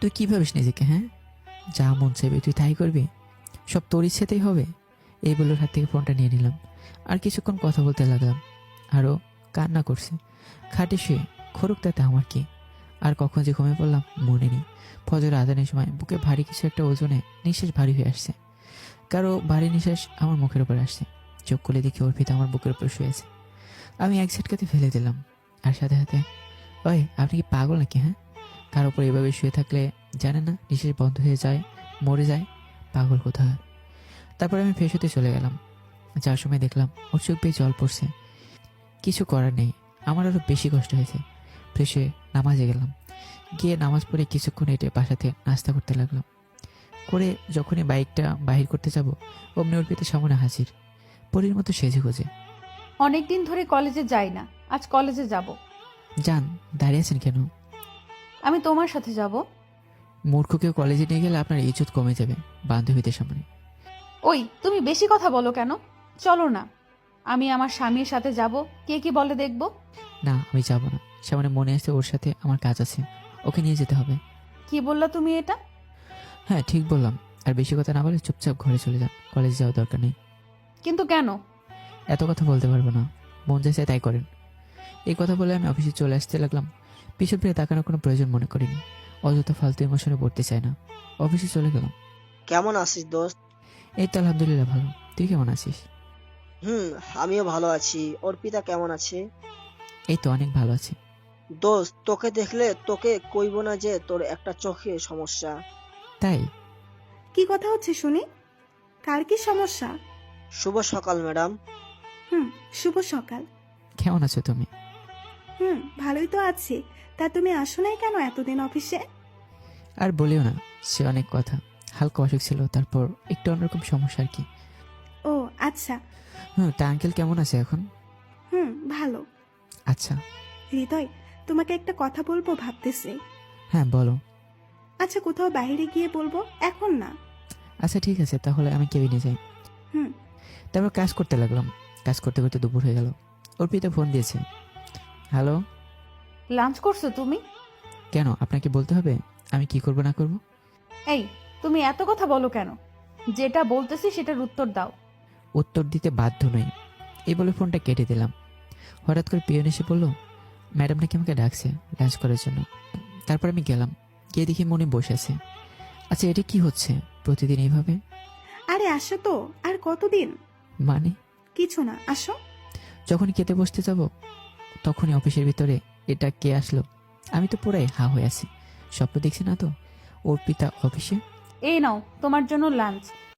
তুই কি ভাবিস নিজেকে? হ্যাঁ, যা মন চাইবে তুই তাই করবি, সব তোর ইচ্ছেতেই হবে। এই বলে ওর হাত থেকে ফোনটা নিয়ে নিলাম। আর কিছুক্ষণ কথা বলতে লাগলাম। আরও কান্না করছে। খাটে শুয়ে খরুক, তাতে আমার কি। আর কখন যে ঘুমিয়ে পড়লাম মনে নেই। ফজর আজানের সময় বুকে ভারী কিছু একটা ওজনে নিঃশ্বাস ভারী হয়ে আসছে। কারো ভারী নিঃশ্বাস আমার মুখের উপর আসছে। চোখ খুলে দেখি অর্পিতা আমার বুকের উপর শুয়েছে। আমি এক ঝটকাতে ফেলে দিলাম। আর সাথে সাথে, ওই আপনি কি পাগল নাকি? হ্যাঁ, কার উপর এভাবে শুয়ে থাকলে জানে না নিঃশ্বাস বন্ধ হয়ে যায়, মরে যায়? পাগল কোথায়। তারপরে আমি ফ্রেশ হতে চলে গেলাম। যাওয়ার সময় দেখলাম ওর চোখ বেয়ে জল পড়ছে। কিছু করার নেই, আমার আরও বেশি কষ্ট হয়েছে। ফ্রেশ হয়ে নামাজে গেলাম। গিয়ে নামাজ পড়ে কিছুক্ষণ হেঁটে বাসাতে নাস্তা করতে লাগলাম। করে যখনই বাইকটা বাহির করতে যাব, অমনি অর্পিতা সামনে হাজির, পরীর মতো সেজে গুজে। অনেকদিন ধরে কলেজে যাই না, আজ কলেজে যাব। যান, দাঁড়িয়ে আছেন কেন? আমি তোমার সাথে যাব। মূর্খ কেউ কলেজে নিয়ে গেলে আপনার ইজ্জত কমে যাবে বান্ধবীদের সামনে। ওই তুমি বেশি কথা বলো কেন? চলো না, আমি আমার স্বামীর সাথে যাব, কে কি বলে দেখব। না, আমি যাব না। সামনে মনে আসছে ওর সাথে আমার কাজ আছে, ওকে নিয়ে যেতে হবে। কি বললা তুমি এটা? হ্যাঁ, ঠিক বললাম। আর বেশি কথা না বলে চুপচাপ ঘরে চলে যান, কলেজে যাওয়ার দরকার নেই। কিন্তু কেন? এত কথা বলতে পারবো না, মন চাইছে তাই করেন। এই কথা বলে আমি অফিসে চলে আসতে লাগলাম। পিছন ফিরে তাকানোর কোনো প্রয়োজন মনে করিনি। অযথা ফালতু ইমোশনে পড়তে চাই না। অফিসে চলে গেলাম। কেমন আছিস দোস্ত? এই তো আলহামদুলিল্লাহ ভালো। তুই কেমন আছিস? আমিও ভালো আছি। অর্পিতা কেমন আছে? এই তো অনেক ভালো আছি। দোস্ত, তোকে দেখলে তোকে কইব না যে তোর একটা চোখে সমস্যা। তাই? কি কথা হচ্ছে শুনি? কার কি সমস্যা? শুভ সকাল ম্যাডাম। হুম, শুভ সকাল। কেমন আছো তুমি? ভালোই তো আছি। তা তুমি আসো নাই কেন এতদিন অফিসে? আর বলিও না, সে অনেক কথা। হালকা অসুখ ছিল, তারপর একটু অন্যরকম সমস্যা আর কি। ও আচ্ছা। তা আঙ্কেল কেমন আছে এখন? ভালো। আচ্ছা। হৃদয়, তোমাকে একটা কথা বলবো ভাবতেছি। হ্যাঁ বলো। আচ্ছা, কোথাও বাইরে গিয়ে বলবো, এখন না। আচ্ছা ঠিক আছে, তাহলে আমি কেবিনে যাই। হুম। তারপর কাজ করতে লাগলাম। কাজ করতে করতে দুপুর হয়ে গেল। অর্পিতা ফোন দিয়েছে। হ্যালো। লাঞ্চ করছো তুমি? কেন, আপনাকে বলতে হবে আমি কি করব না করব? এই, তুমি এত কথা বলো কেন? যেটা বলতেছি সেটার উত্তর দাও। উত্তর দিতে বাধ্য নই, এই বলে ফোনটা কেটে দিলাম। হঠাৎ করে পিয়ন এসে বলল, ম্যাডাম নাকি আমাকে ডাকছে লাঞ্চ করার জন্য। তারপর আমি গেলাম। গিয়ে দেখি মনে বসে আছে। আচ্ছা, এটা কি হচ্ছে প্রতিদিন এইভাবে? আরে আসো তো, আর কতদিন? মানে? কিছু না, আসো। যখনই খেতে বসতে যাব তখনই অফিসের ভিতরে এটা কে আসলো? আমি তো পুরাই হা হয়ে আছি। স্বপ্ন দেখছি না তো? অর্পিতা অফিসে। এই নাও তোমার জন্য লাঞ্চ।